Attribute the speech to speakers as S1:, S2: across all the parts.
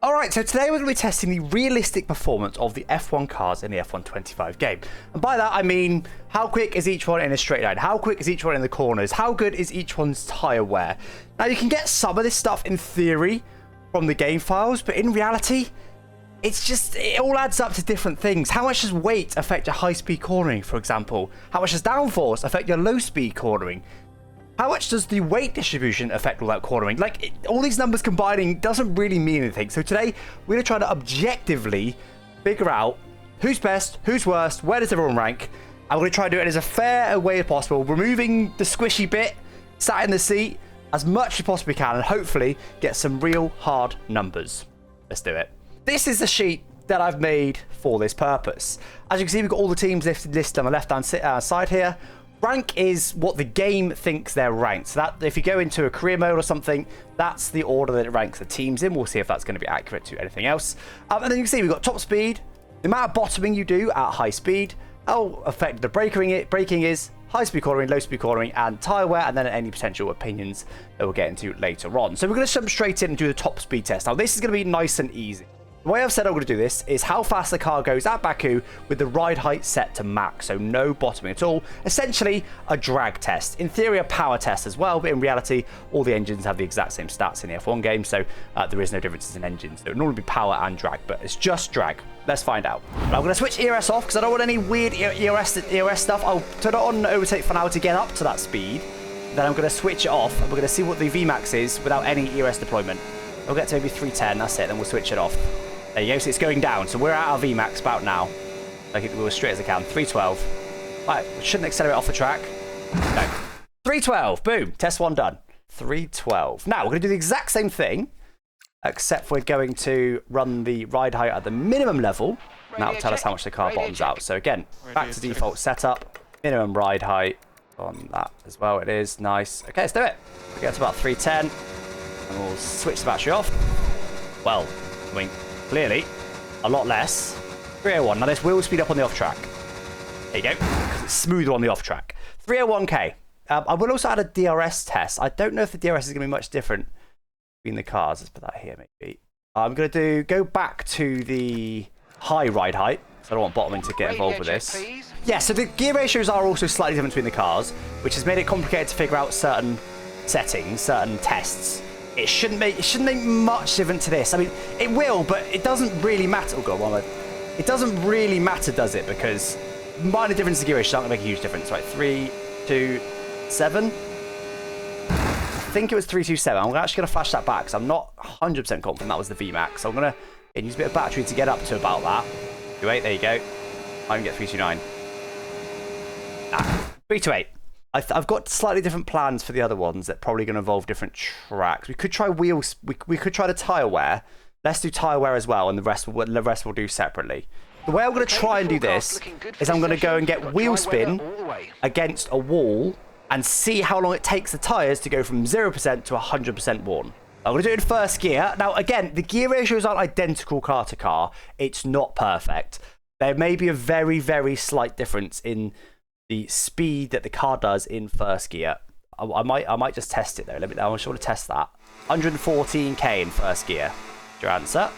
S1: Alright, so today we're going to be testing the realistic performance of the F1 cars in the F1 25 game. And by that I mean, how quick is each one in a straight line? How quick is each one in the corners? How good is each one's tyre wear? Now you can get some of this stuff in theory from the game files, but in reality, it all adds up to different things. How much does weight affect your high-speed cornering, for example? How much does downforce affect your low-speed cornering? How much does the weight distribution affect all that cornering? Like, all these numbers combining doesn't really mean anything. So today, we're going to try to objectively figure out who's best, who's worst, where does everyone rank, and we're going to try to do it as a fair a way as possible, removing the squishy bit, sat in the seat, as much as we possibly can, and hopefully get some real hard numbers. Let's do it. This is the sheet that I've made for this purpose. As you can see, we've got all the teams listed on the left-hand side here. Rank is what the game thinks they're ranked. So that if you go into a career mode or something, that's the order that it ranks the teams in. We'll see if that's going to be accurate to anything else. And then you can see we've got top speed, the amount of bottoming you do at high speed, how effective the braking is, high speed cornering, low speed cornering, and tyre wear, and then any potential opinions that we'll get into later on. So we're going to jump straight in and do the top speed test. Now this is going to be nice and easy. The way I've said I'm going to do this is how fast the car goes at Baku with the ride height set to max, so no bottoming at all. Essentially a drag test. In theory, a power test as well, but in reality, all the engines have the exact same stats in the F1 game, so there is no differences in engines. It would normally be power and drag, but it's just drag. Let's find out. But I'm going to switch ERS off because I don't want any weird ERS stuff. I'll turn it on overtake for now to get up to that speed. Then I'm going to switch it off, and we're going to see what the VMAX is without any ERS deployment. We'll get to maybe 310, that's it, then we'll switch it off. There you go, so it's going down. So we're at our VMAX about now. Like it was straight as I can. 312. Right, shouldn't accelerate off the track. No. 312. Boom. Test one done. 312. Now, we're going to do the exact same thing, except we're going to run the ride height at the minimum level. And that will tell us how much the car bottoms out. So again, back to default setup. Minimum ride height on that as well. It is. Nice. Okay, let's do it. We get to about 310. And we'll switch the battery off. Well, I mean, clearly, a lot less. 301. Now this will speed up on the off track. There you go. Because it's smoother on the off track. 301k. I will also add a DRS test. I don't know if the DRS is going to be much different between the cars. Let's put that here maybe. I'm going to go back to the high ride height. So I don't want bottoming to get involved with this. Yeah, so the gear ratios are also slightly different between the cars, which has made it complicated to figure out certain settings, certain tests. It shouldn't make much difference to this. I mean, it will, but it doesn't really matter. Oh god, one. It doesn't really matter, does it? Because minor differences in gear ratio aren't going to make a huge difference. Right, 3, 2, 7. I think it was 327. I'm actually going to flash that back because I'm not 100% confident that was the VMAX. So I'm going to use a bit of battery to get up to about that. 28, there you go. I can get 329. 328. I've got slightly different plans for the other ones that are probably going to involve different tracks. We could try wheels. We could try the tyre wear. Let's do tyre wear as well, and the rest we'll do separately. The way I'm going to try and do this is I'm going to go and get wheel spin against a wall and see how long it takes the tyres to go from 0% to 100% worn. I'm going to do it in first gear. Now, again, the gear ratios aren't identical car to car. It's not perfect. There may be a very, very slight difference in the speed that the car does in first gear. I might just test it though. I just want to test that. 114k in first gear. Your answer.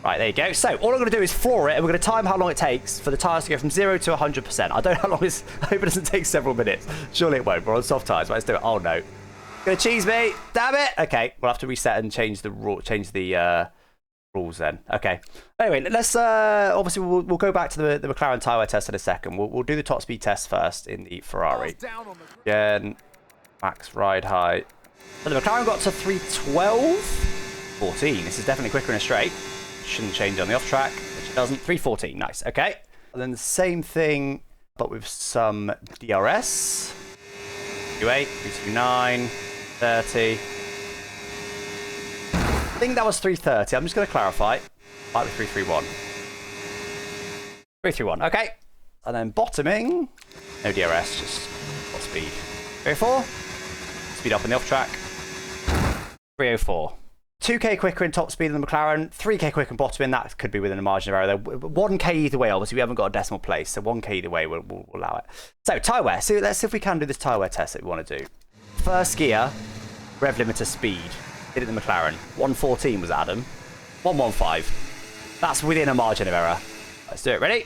S1: Right, there you go. So all I'm going to do is floor it, and we're going to time how long it takes for the tyres to go from 0 to 100%. I don't know how long this. I hope it doesn't take several minutes. Surely it won't. We're on soft tyres. Right, let's do it. Oh no. Gonna cheese me. Damn it. Okay, we'll have to reset and change the rules then. Okay. Anyway, let's obviously we'll go back to the McLaren tyre wear test in a second. We'll do the top speed test first in the Ferrari. Again, max ride height. So the McLaren got to 312. 14. This is definitely quicker in a straight. Shouldn't change on the off track, which it doesn't. 314. Nice. Okay. And then the same thing, but with some DRS. 28, 329, 30. I think that was 330. I'm just going to clarify. Might be 331. 331. Okay. And then bottoming. No DRS, just what speed? 304. Speed up on the off track. 304. 2k quicker in top speed than the McLaren. 3k quicker in bottoming. That could be within a margin of error. 1k either way. Obviously, we haven't got a decimal place, so 1k either way we'll allow it. So tyre wear. So let's see if we can do this tyre wear test that we want to do. First gear, rev limiter speed. Did it in the McLaren. 114 was Adam. 115. That's within a margin of error. Let's do it. Ready?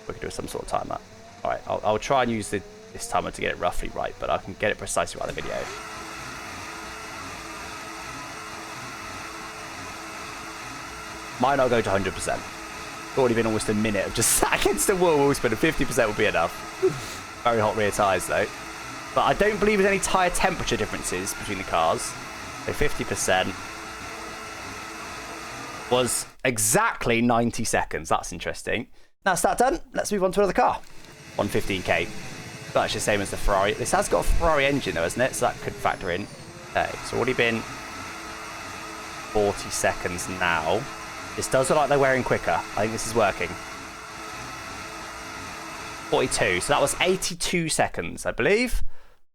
S1: We can do some sort of timer. All right, I'll try and use this timer to get it roughly right, but I can get it precisely right in the video. Might not go to 100%. Already been almost a minute of just sat against the wall, but 50% will be enough. Very hot rear tyres though. But I don't believe there's any tyre temperature differences between the cars. So 50% was exactly 90 seconds. That's interesting. That's that done. Let's move on to another car. 115k. That's the same as the Ferrari. This has got a Ferrari engine though, isn't it? So that could factor in. Okay, so already been 40 seconds now. This does look like they're wearing quicker. I think this is working. 42. So that was 82 seconds, I believe.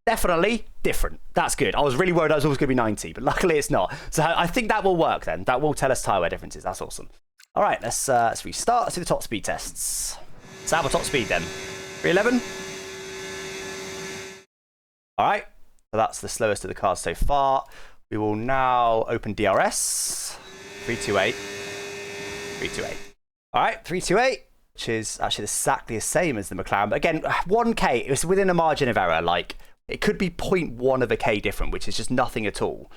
S1: Definitely different. That's good. I was really worried I was always going to be 90, but luckily it's not. So I think that will work then. That will tell us tyre wear differences. That's awesome. All right, let's restart. Let's do the top speed tests. Let's have a top speed then. 311. All right. So that's the slowest of the cars so far. We will now open DRS. 328. 328. All right, 328, which is actually exactly the same as the McLaren. But again, 1k, it was within a margin of error. Like, it could be 0.1 of a k different, which is just nothing at all.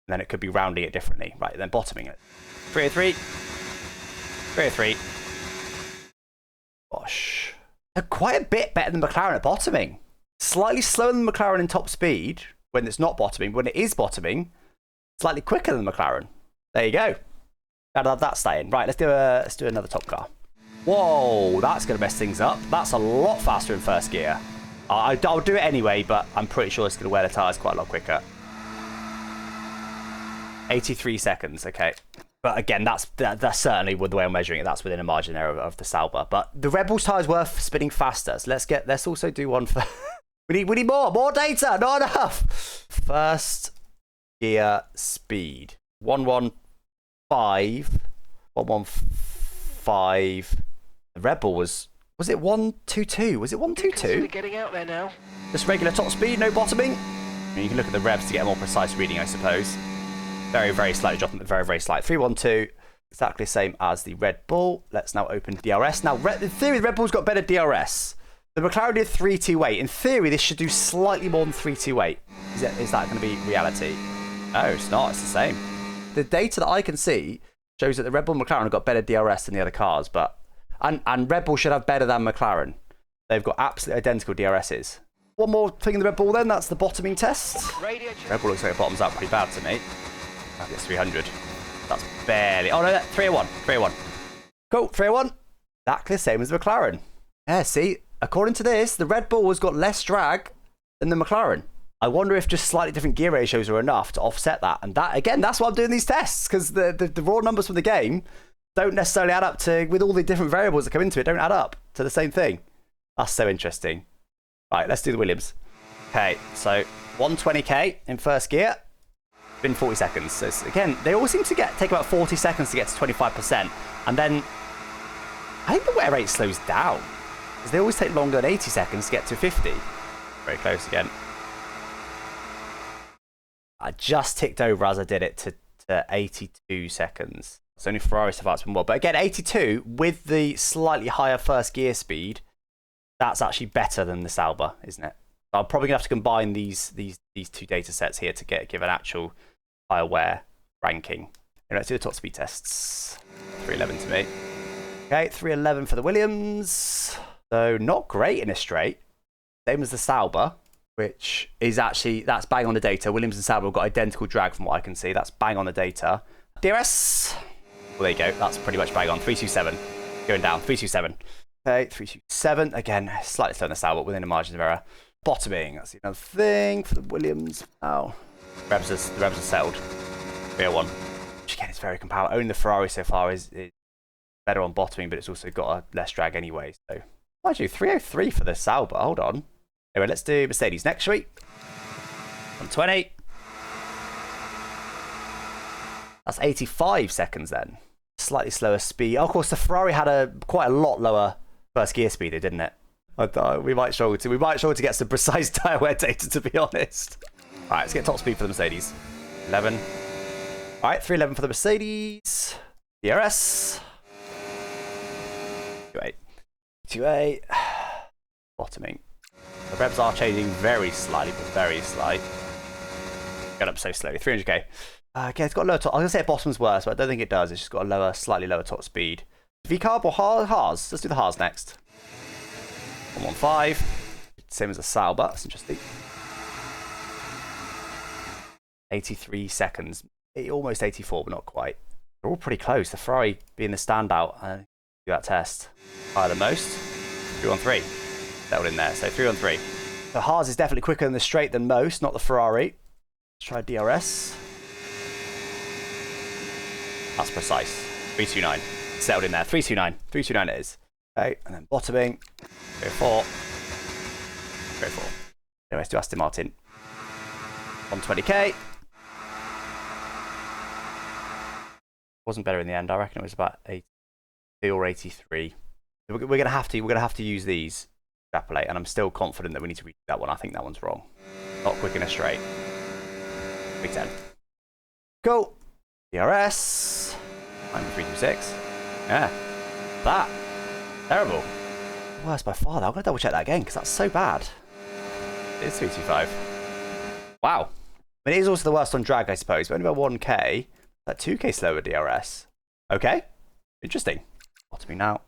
S1: And then it could be rounding it differently. Right, then bottoming it. 303. 303. Gosh. They're quite a bit better than McLaren at bottoming. Slightly slower than McLaren in top speed when it's not bottoming. When it is bottoming, slightly quicker than McLaren. There you go. Gotta have that staying. Right, let's do another top car. Whoa, that's gonna mess things up. That's a lot faster in first gear. I'll do it anyway, but I'm pretty sure it's gonna wear the tires quite a lot quicker. 83 seconds, okay. But again, that's certainly with the way I'm measuring it. That's within a margin error of the Sauber. But the Red Bull's tires were spinning faster. So let's also do one for. we need more data. Not enough. First gear speed 115. 115. The Red Bull was it 122? Was it 122?
S2: Getting out there now.
S1: Just regular top speed, no bottoming. You can look at the revs to get a more precise reading, I suppose. Very, very slight drop, very, very slight. 312, exactly the same as the Red Bull. Let's now open DRS. Now, in theory, the Red Bull's got better DRS. The McLaren did 328. In theory, this should do slightly more than 328. Is that going to be reality? No, it's not. It's the same. The data that I can see shows that the Red Bull and McLaren have got better DRS than the other cars, but and Red Bull should have better than McLaren. They've got absolutely identical DRSs. One more thing in the Red Bull then, that's the bottoming test. Red Bull looks like it bottoms out pretty bad to me. I guess 300. That's barely. Oh no, 301. 301. Cool, 301. Exactly the same as the McLaren. Yeah, see, according to this, the Red Bull has got less drag than the McLaren. I wonder if just slightly different gear ratios are enough to offset that. And that, again, that's why I'm doing these tests, because the raw numbers from the game don't necessarily add up to, with all the different variables that come into it, don't add up to the same thing. That's so interesting. Right, let's do the Williams. Okay, so 120k in first gear. Been 40 seconds. So again, they all seem to take about 40 seconds to get to 25%. And then I think the wear rate slows down, because they always take longer than 80 seconds to get to 50. Very close again. I just ticked over as I did it to 82 seconds. It's only Ferrari so far it's been well. But again, 82 with the slightly higher first gear speed, that's actually better than the Sauber, isn't it? I'm probably going to have to combine these two data sets here to give an actual tyre wear ranking. And let's do the top speed tests. 311 to me. Okay, 311 for the Williams. So not great in a straight. Same as the Sauber, which is actually, that's bang on the data. Williams and Sauber have got identical drag from what I can see. That's bang on the data. DRS. Well, there you go. That's pretty much bang on. 327. Going down. 327. Okay, 327. Again, slightly slower than the Sauber, but within a margin of error. Bottoming. That's another thing for the Williams. Oh. The revs are settled. 301. Which again is very comparable. Only the Ferrari so far is better on bottoming, but it's also got a less drag anyway. So, mind you, 303 for the Sauber. Hold on. Anyway, let's do Mercedes next week. 120. That's 85 seconds then. Slightly slower speed. Oh, of course, the Ferrari had quite a lot lower first gear speed, didn't it? I thought we might struggle to get some precise tyre wear data, to be honest. All right, let's get top speed for the Mercedes. 11. All right, 311 for the Mercedes. DRS. 28. 28. Bottoming. The revs are changing very slightly, but very slight. Got up so slowly. 300k. Okay, it's got a lower top. I was going to say it bottoms worse, but I don't think it does. It's just got a lower, slightly lower top speed. V-carb or Haas? Let's do the Haas next. 115. Same as the Sauber. That's interesting. 83 seconds. Almost 84, but not quite. They're all pretty close. The Ferrari being the standout. Do that test. Higher than most. 313. Settled in there. So 313. So Haas is definitely quicker in the straight than most, not the Ferrari. Let's try DRS. That's precise. 329. Settled in there. 329. 329 it is. Okay, and then bottoming. 304. 304. Anyways, to Aston Martin. 120k. Wasn't better in the end. I reckon it was about 82 or 83. We're gonna have to use these. Extrapolate, and I'm still confident that we need to read that one. I think that one's wrong. Not quick in a straight. Big 10. Cool. DRS. I'm 326. Yeah. That. Terrible. Worst by far, though. I'm going to double check that again because that's so bad. It's 325. Wow. I mean, it is also the worst on drag, I suppose, but only about 1k. That 2k slower DRS. Okay. Interesting. Bottoming now.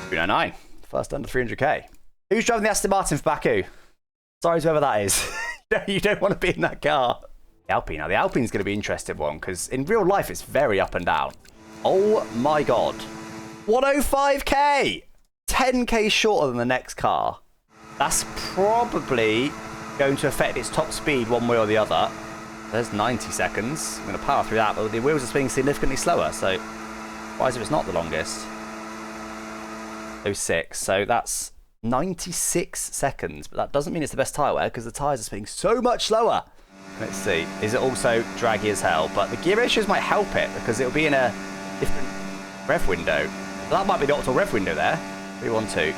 S1: 399. First under 300k. Who's driving the Aston Martin for Baku? Sorry to whoever that is. You don't want to be in that car. The Alpine. Now, the Alpine's going to be an interesting one because in real life, it's very up and down. Oh my God. 105k. 10k shorter than the next car. That's probably going to affect its top speed one way or the other. There's 90 seconds. I'm going to power through that, but the wheels are spinning significantly slower. So, why is it it's not the longest? 06. So that's 96 seconds, but that doesn't mean it's the best tyre wear because the tyres are spinning so much slower. Let's see. Is it also draggy as hell? But the gear ratios might help it because it'll be in a different rev window. So that might be the optimal rev window there. 312.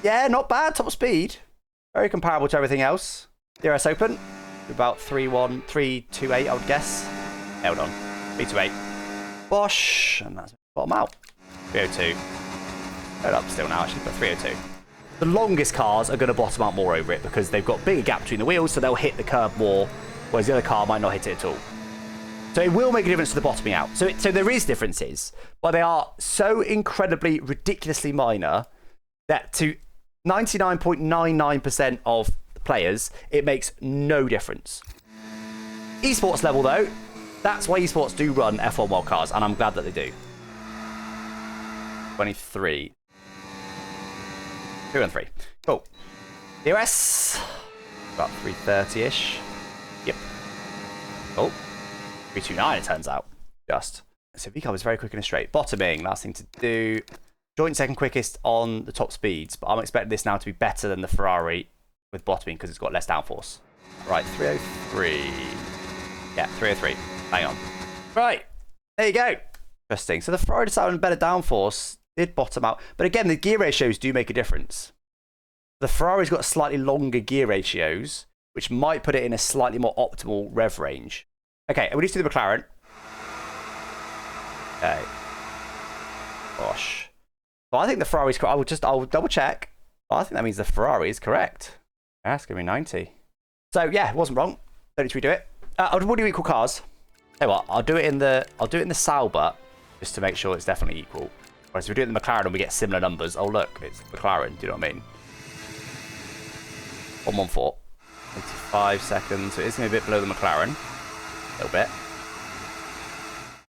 S1: Yeah, not bad. Top speed. Very comparable to everything else. DRS open. About 328, I would guess. Held on. 328. Bosh. And that's bottom out. 302. Hold up still now, actually, but 302. The longest cars are going to bottom out more over it because they've got bigger gap between the wheels, so they'll hit the curb more, whereas the other car might not hit it at all. So it will make a difference to the bottoming out. So there is differences, but they are so incredibly, ridiculously minor that to 99.99% of the players, it makes no difference. Esports level, though, that's why esports do run F1 wildcards, and I'm glad that they do. 23. 313. Cool. DRS. About 330-ish. Yep. Cool. 329, it turns out. Just. So V-carb is very quick in a straight. Bottoming, last thing to do. Joint second quickest on the top speeds, but I'm expecting this now to be better than the Ferrari with bottoming because it's got less downforce. Right, 303. Yeah, 303. Hang on. Right. There you go. Interesting. So the Ferrari decided on better downforce. Did bottom out. But again, the gear ratios do make a difference. The Ferrari's got slightly longer gear ratios, which might put it in a slightly more optimal rev range. Okay, and we need to do the McLaren. Okay. Gosh. Well, I think the Ferrari's correct. I'll double check. But I think that means the Ferrari is correct. Yeah, it's going to be 90. So yeah, it wasn't wrong. Don't need to redo it. We'll do equal cars. Tell you what, I'll do it in the Sauber just to make sure it's definitely equal. Whereas if we do it in the McLaren and we get similar numbers, oh look, it's McLaren, do you know what I mean? 114. 85 seconds, so it's going to be a bit below the McLaren. A little bit.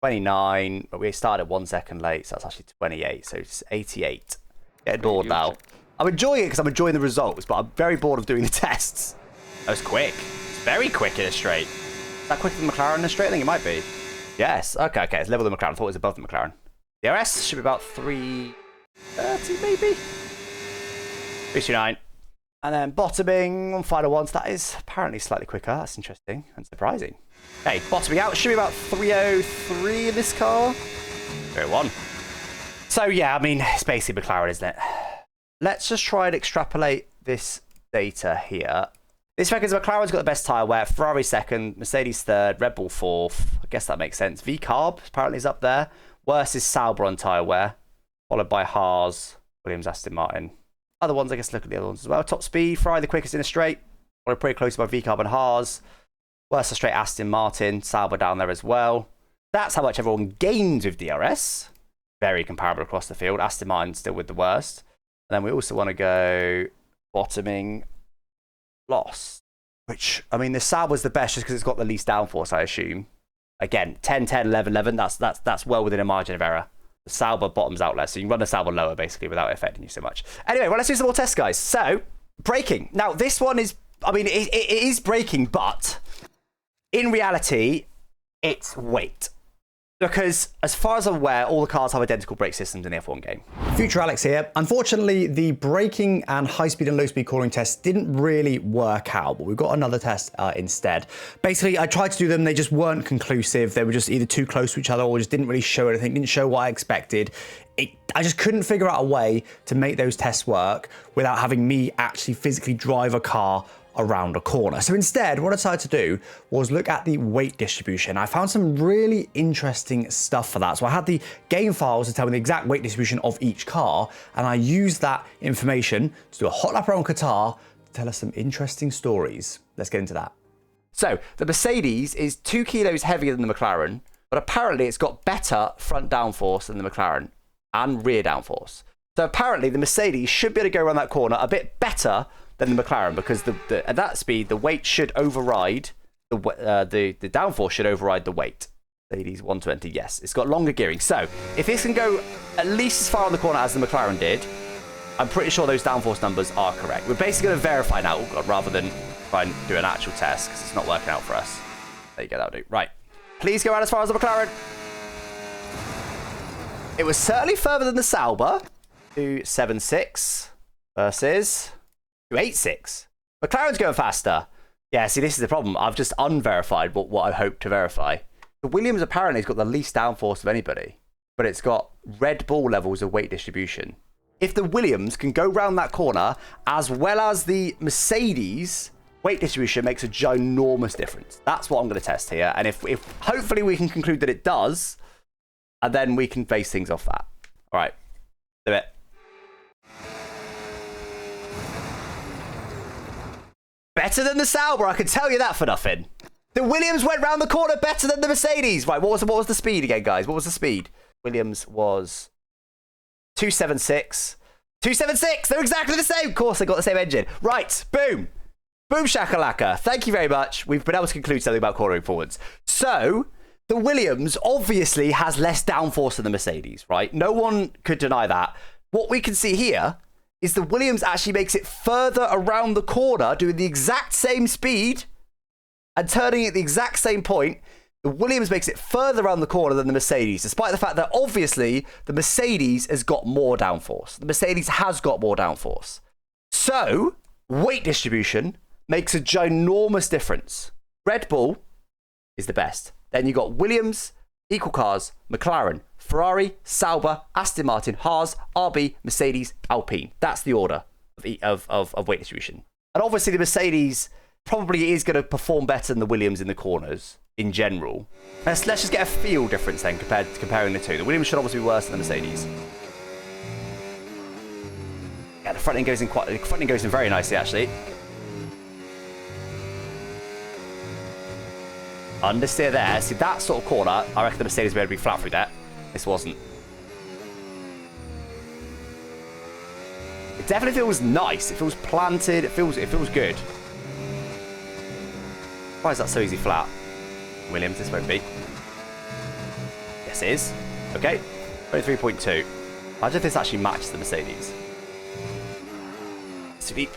S1: 29, but we started 1 second late, so that's actually 28, so it's 88. Getting bored now. I'm enjoying it because I'm enjoying the results, but I'm very bored of doing the tests. That was quick. It's very quick in a straight. Is that quicker than McLaren in a straight? I think it might be. Yes, okay, it's level with the McLaren. I thought it was above the McLaren. DRS should be about 330 maybe? 329. And then bottoming on final ones. That is apparently slightly quicker. That's interesting and surprising. Okay, bottoming out should be about 303 in this car. 301. So yeah, I mean, it's basically McLaren, isn't it? Let's just try and extrapolate this data here. I This reckons McLaren's got the best tyre wear, Ferrari second, Mercedes third, Red Bull fourth. I guess that makes sense. V-Carb apparently is up there. Worst is Sauber on tyre wear, followed by Haas, Williams, Aston Martin. Other ones, I guess, look at the other ones as well. Top speed, Ferrari the quickest in a straight. Followed pretty close by V-Carb and Haas. Worst are straight Aston Martin, Sauber down there as well. That's how much everyone gains with DRS. Very comparable across the field. Aston Martin still with the worst. And then we also want to go bottoming loss. Which, I mean, the Sauber's the best just because it's got the least downforce, I assume. Again, 10, 10, 11, 11. That's well within a margin of error. The Sauber bottoms out less, so you can run the Sauber lower, basically, without it affecting you so much. Anyway, well, let's do some more tests, guys. So, braking. Now, this one is, I mean, it is braking, but in reality, it's weight. Because, as far as I'm aware, all the cars have identical brake systems in the F1 game. Future Alex here. Unfortunately, the braking and high-speed and low-speed cornering tests didn't really work out, but we've got another test instead. Basically, I tried to do them. They just weren't conclusive. They were just either too close to each other or just didn't really show anything, didn't show what I expected. I just couldn't figure out a way to make those tests work without having me actually physically drive a car around a corner. So instead, what I decided to do was look at the weight distribution. I found some really interesting stuff for that. So I had the game files to tell me the exact weight distribution of each car, and I used that information to do a hot lap around Qatar to tell us some interesting stories. Let's get into that. So the Mercedes is 2 kilos heavier than the McLaren, but apparently it's got better front downforce than the McLaren and rear downforce. So apparently the Mercedes should be able to go around that corner a bit better than the McLaren, because at that speed, the weight should override, the downforce should override the weight. Mercedes 120, yes. It's got longer gearing. So if this can go at least as far on the corner as the McLaren did, I'm pretty sure those downforce numbers are correct. We're basically going to verify now, rather than try and do an actual test, because it's not working out for us. There you go, that'll do. Right. Please go out as far as the McLaren. It was certainly further than the Sauber. 276 versus 286. McLaren's going faster. Yeah, see, this is the problem. I've just unverified what I hoped to verify. The Williams apparently has got the least downforce of anybody, but it's got Red Bull levels of weight distribution. If the Williams can go round that corner, as well as the Mercedes, weight distribution makes a ginormous difference. That's what I'm going to test here. And if hopefully we can conclude that it does, and then we can base things off that. All right, do it. Better than the Sauber, I can tell you that for nothing. The Williams went round the corner better than the Mercedes. Right, what was the speed again, guys? What was the speed? Williams was 276. 276! They're exactly the same. Of course, they got the same engine. Right, boom. Boom shakalaka. Thank you very much. We've been able to conclude something about cornering forwards. So, the Williams obviously has less downforce than the Mercedes, right? No one could deny that. What we can see here is the Williams actually makes it further around the corner, doing the exact same speed and turning at the exact same point. The Williams makes it further around the corner than the Mercedes, despite the fact that obviously the Mercedes has got more downforce. The Mercedes has got more downforce. So, weight distribution makes a ginormous difference. Red Bull is the best. Then you got Williams, equal cars, McLaren, Ferrari, Sauber, Aston Martin, Haas, RB, Mercedes, Alpine. That's the order of weight distribution. And obviously the Mercedes probably is going to perform better than the Williams in the corners in general. Let's just get a feel difference then comparing the two. The Williams should obviously be worse than the Mercedes. Yeah, the front end goes in very nicely actually. Understeer there. See, that sort of corner, I reckon the Mercedes would be flat through that. This wasn't. It definitely feels nice. It feels planted. It feels good. Why is that so easy flat? Williams, this won't be. Yes, it is. Okay. 23.2. Imagine if this actually matches the Mercedes. Sweet.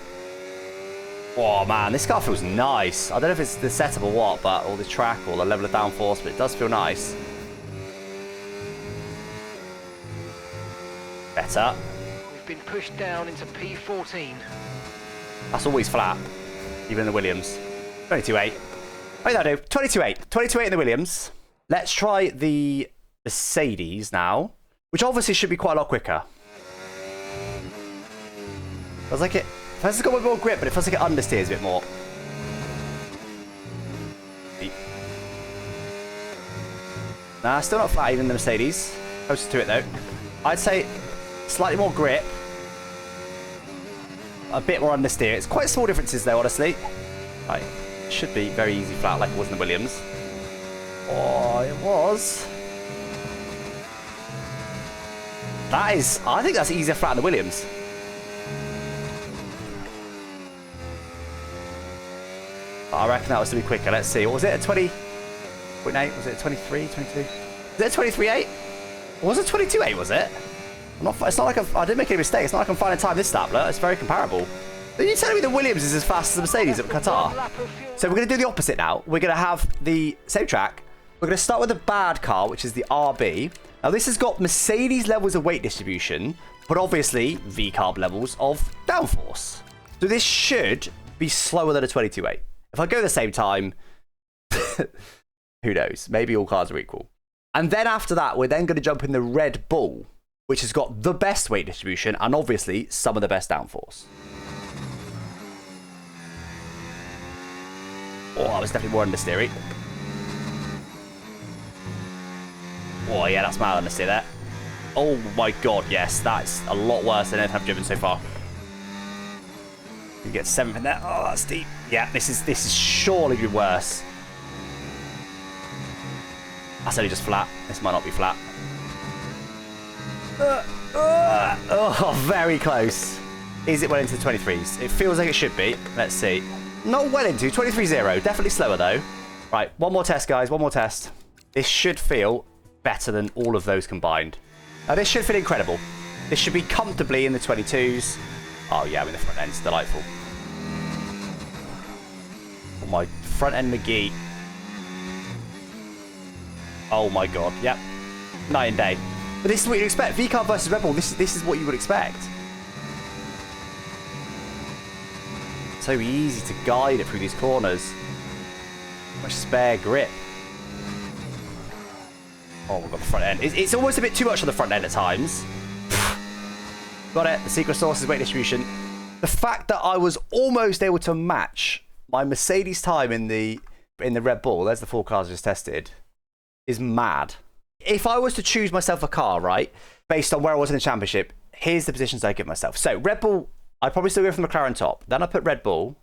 S1: Oh man, this car feels nice. I don't know if it's the setup or what, or the track or the level of downforce, but it does feel nice. Better.
S2: We've been pushed down into P14.
S1: That's always flat, even in the Williams. 22.8. Oh, that'll do. 22.8. 22.8 in the Williams. Let's try the Mercedes now, which obviously should be quite a lot quicker. Feels like it. It's got a bit more grip, but it feels like it understeers a bit more. Nah, still not flat even the Mercedes. Closer to it though. I'd say slightly more grip. A bit more understeer. It's quite small differences though, honestly. Right. Should be very easy flat like it was in the Williams. Oh, it was. That is, I think that's easier flat in the Williams. I reckon that was to be quicker. Let's see. What was it? A 20.8? Was it a 23? 22? Is it a 23.8? Or was it 22.8? Was it? It's not like I didn't make any mistake. It's not like I'm finding time this stapler. It's very comparable. Are you telling me the Williams is as fast as the Mercedes at Qatar? So we're going to do the opposite now. We're going to have the same track. We're going to start with the bad car, which is the RB. Now this has got Mercedes levels of weight distribution, but obviously V-carb levels of downforce. So this should be slower than a 22.8. If I go the same time, who knows? Maybe all cars are equal. And then after that, we're then going to jump in the Red Bull, which has got the best weight distribution and obviously some of the best downforce. Oh, that was definitely more understeery. Oh, yeah, that's my understeer there. Oh, my God, yes. That's a lot worse than anything I've driven so far. You get 7th in there. Oh, that's deep. Yeah, this is surely be worse. That's only just flat. This might not be flat. Oh, very close. Is it well into the 23s? It feels like it should be. Let's see. Not well into. 23.0. Definitely slower, though. Right, one more test, guys. One more test. This should feel better than all of those combined. Now, this should feel incredible. This should be comfortably in the 22s. Oh, yeah, I mean, the front end's delightful. Oh, my front end McGee. Oh, my God. Yep. Night and day. But this is what you'd expect. V-carb versus Red Bull, this is what you would expect. So easy to guide it through these corners. Much spare grip. Oh, we've got the front end. It's almost a bit too much on the front end at times. Got it. The secret sauce is weight distribution. The fact that I was almost able to match my Mercedes time in the Red Bull, there's the 4 cars I just tested, is mad. If I was to choose myself a car, right, based on where I was in the championship, here's the positions I give myself. So Red Bull, I'd probably still go for the McLaren top. Then I put Red Bull.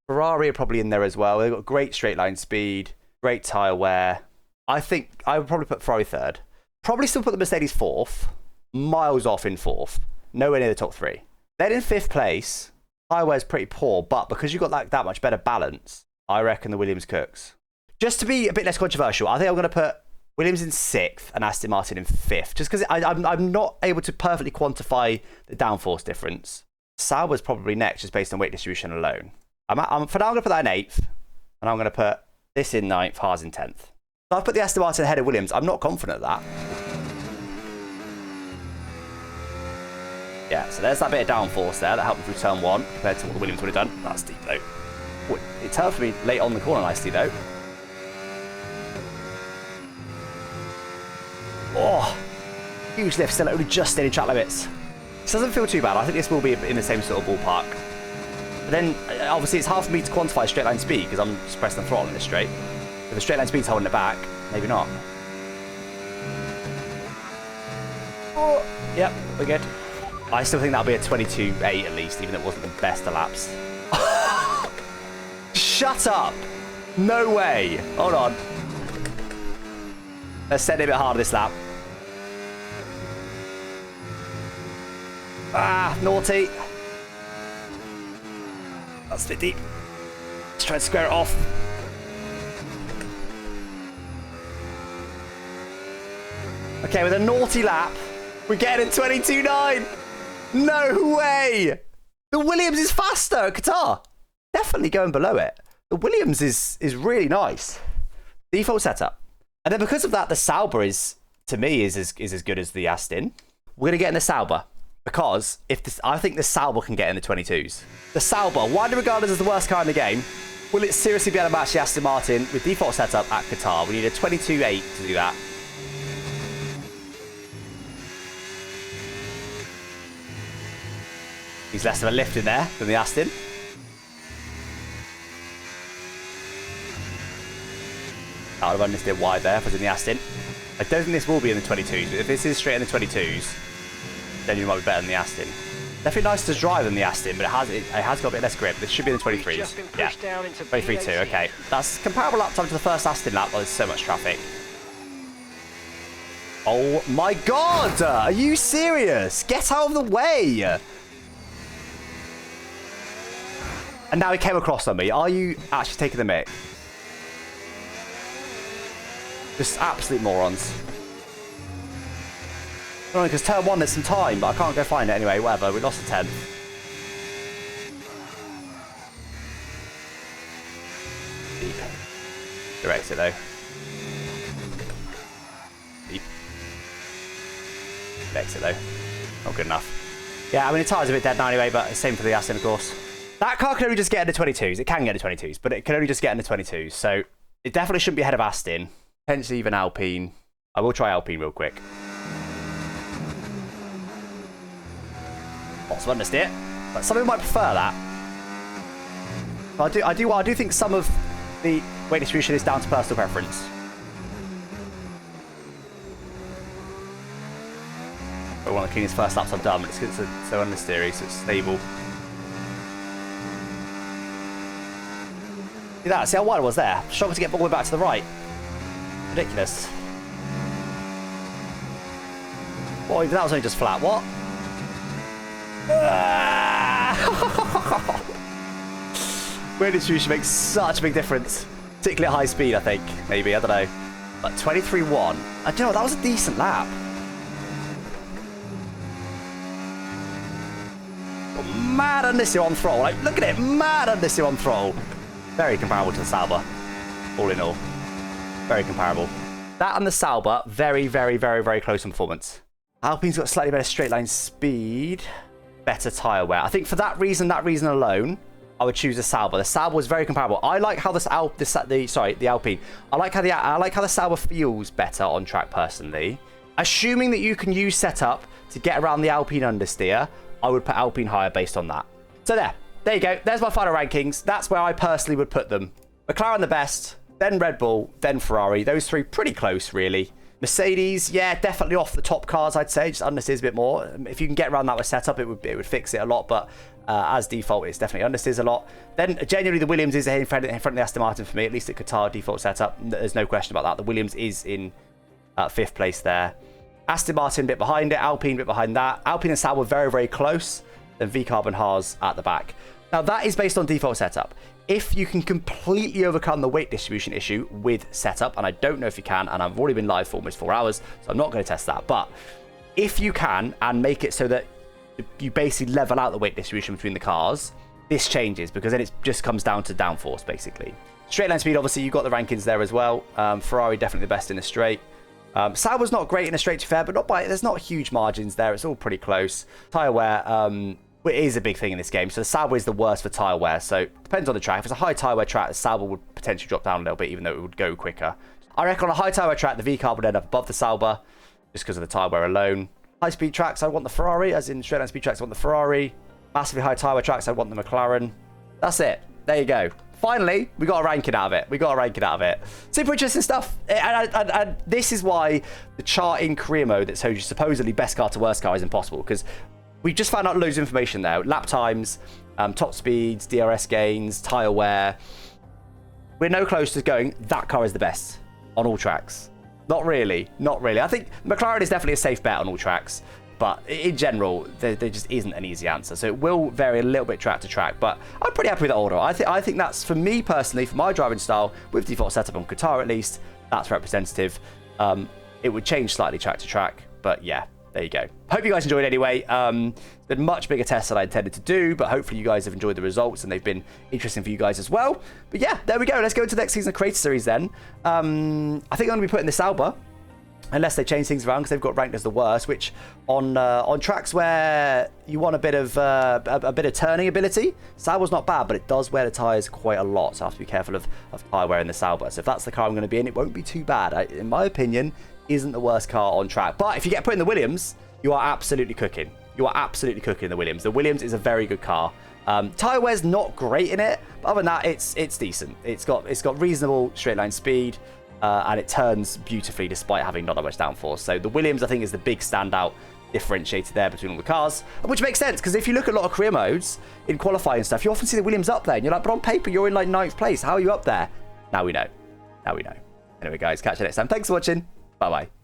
S1: Ferrari are probably in there as well. They've got great straight line speed, great tyre wear. I think I would probably put Ferrari 3rd. Probably still put the Mercedes 4th. Miles off in 4th. Nowhere near the top 3. Then in 5th place, tyre wear is pretty poor, but because you've got like that much better balance, I reckon the Williams cooks. Just to be a bit less controversial, I think I'm going to put Williams in 6th and Aston Martin in 5th, just because I'm not able to perfectly quantify the downforce difference. Sauber's probably next, just based on weight distribution alone. For now, I'm going to put that in 8th, and I'm going to put this in 9th, Haas in 10th. So I've put the Aston Martin ahead of Williams. I'm not confident of that. Yeah, so there's that bit of downforce there that helped me through turn 1 compared to what the Williams would have done. That's deep, though. It turned for me late on the corner nicely, though. Oh, huge lift, still only just staying in track limits. This doesn't feel too bad. I think this will be in the same sort of ballpark. But then, obviously, it's hard for me to quantify straight line speed because I'm just pressing the throttle in this straight. If the straight line speed's holding it back, maybe not. Oh, yep, we're good. I still think that'll be a 22.8 at least, even though it wasn't the best elapsed. Shut up! No way! Hold on. Let's set it a bit harder this lap. Ah, naughty. That's a bit deep. Let's try and square it off. Okay, with a naughty lap, we're getting 22.9. No way! The Williams is faster at Qatar. Definitely going below it. The Williams is really nice. Default setup. And then because of that, the Sauber is, to me, is as good as the Aston. We're going to get in the Sauber. Because I think the Sauber can get in the 22s. The Sauber, widely regarded as the worst car in the game, will it seriously be able to match the Aston Martin with default setup at Qatar? We need a 22.8 to do that. He's less of a lift in there than the Aston. I would have understood wide there if I was in the Aston. I don't think this will be in the 22s, but if this is straight in the 22s, then you might be better than the Aston. Definitely nice to drive than the Aston, but it has got a bit less grip. This should be in the 23s. Yeah, 23.2, okay. That's comparable lap time to the first Aston lap, but there's so much traffic. Oh my god! Are you serious? Get out of the way! And now he came across on me. Are you actually taking the mic? Just absolute morons. Only because turn 1 there's some time, but I can't go find it anyway. Whatever, we lost a 10. Deep. Good exit though. Deep. Good exit though. Not good enough. Yeah, I mean the tyre's a bit dead now anyway, but the same for the Aston of course. That car can only just get into 22s. It can get into 22s, but it can only just get into 22s. So it definitely shouldn't be ahead of Aston. Potentially even Alpine. I will try Alpine real quick. Lots of understeer, but some people might prefer that. I do think some of the weight distribution is down to personal preference. But one of the cleanest first laps I've done, but it's so understeery, so it's stable. See that? See how wide it was there? Struggled to get all the way back to the right. Ridiculous. Boy, that was only just flat. What? Weight distribution makes such a big difference, particularly at high speed. I think maybe I don't know, but 23.1. I don't know. That was a decent lap. Oh, mad understeer on throttle. Like, look at it, mad understeer on throttle. Very comparable to the Sauber, all in all. Very comparable. That and the Sauber, very, very, very, very close in performance. Alpine's got slightly better straight line speed, better tyre wear. I think for that reason alone, I would choose the Sauber. The Sauber was very comparable. I like how the Alpine. I like how the Sauber feels better on track personally. Assuming that you can use setup to get around the Alpine understeer, I would put Alpine higher based on that. So there you go. There's my final rankings. That's where I personally would put them. McLaren the best, then Red Bull, then Ferrari. Those three pretty close, really. Mercedes, yeah, definitely off the top cars, I'd say. Just understeers a bit more. If you can get around that with setup, it would fix it a lot. But as default, it's definitely understeers a lot. Then, genuinely, the Williams is in front of the Aston Martin for me, at least at Qatar default setup. There's no question about that. The Williams is in 5th place there. Aston Martin a bit behind it. Alpine a bit behind that. Alpine and Sauber were very, very close. Then VCarb and Haas at the back. Now, that is based on default setup. If you can completely overcome the weight distribution issue with setup, and I don't know if you can, and I've already been live for almost 4 hours, so I'm not going to test that, but if you can and make it so that you basically level out the weight distribution between the cars, this changes, because then it just comes down to downforce, basically. Straight line speed, obviously, you've got the rankings there as well. Ferrari definitely the best in a straight. Sauber's not great in a straight, to fair, but there's not huge margins there. It's all pretty close. Tyre wear, it is a big thing in this game. So the Sauber is the worst for tyre wear. So it depends on the track. If it's a high tyre wear track, the Sauber would potentially drop down a little bit, even though it would go quicker. I reckon on a high tyre wear track, the VCarb would end up above the Sauber, just because of the tyre wear alone. High speed tracks, I want the Ferrari, as in straight line speed tracks, I want the Ferrari. Massively high tyre wear tracks, I want the McLaren. That's it. There you go. Finally, we got a ranking out of it. Super interesting stuff. And this is why the chart in career mode that shows you supposedly best car to worst car is impossible, because we just found out loads of information there. Lap times, top speeds, DRS gains, tyre wear. We're no closer to going, that car is the best on all tracks. Not really. I think McLaren is definitely a safe bet on all tracks. But in general, there just isn't an easy answer. So it will vary a little bit track to track. But I'm pretty happy with that order. I think that's, for me personally, for my driving style, with default setup on Qatar at least, that's representative. It would change slightly track to track. But yeah, there you go. Hope you guys enjoyed anyway. It's been a much bigger test than I intended to do, but hopefully you guys have enjoyed the results and they've been interesting for you guys as well. But yeah, there we go. Let's go into the next season of Creator Series then. I think I'm going to be putting the Sauber, unless they change things around, because they've got ranked as the worst, which on tracks where you want a bit of turning ability, Sauber's not bad, but it does wear the tyres quite a lot, so I have to be careful of tyre wear in the Sauber. So if that's the car I'm going to be in, it won't be too bad. In my opinion, isn't the worst car on track. But if you get put in the Williams, you are absolutely cooking. You are absolutely cooking in the Williams. The Williams is a very good car. Tyre wear's not great in it, but other than that, it's decent. It's got reasonable straight line speed. and it turns beautifully despite having not that much downforce. So the Williams, I think, is the big standout differentiator there between all the cars, which makes sense because if you look at a lot of career modes in qualifying and stuff, you often see the Williams up there, and you're like, but on paper, you're in like 9th place. How are you up there? Now we know. Now we know. Anyway, guys, catch you next time. Thanks for watching. Bye-bye.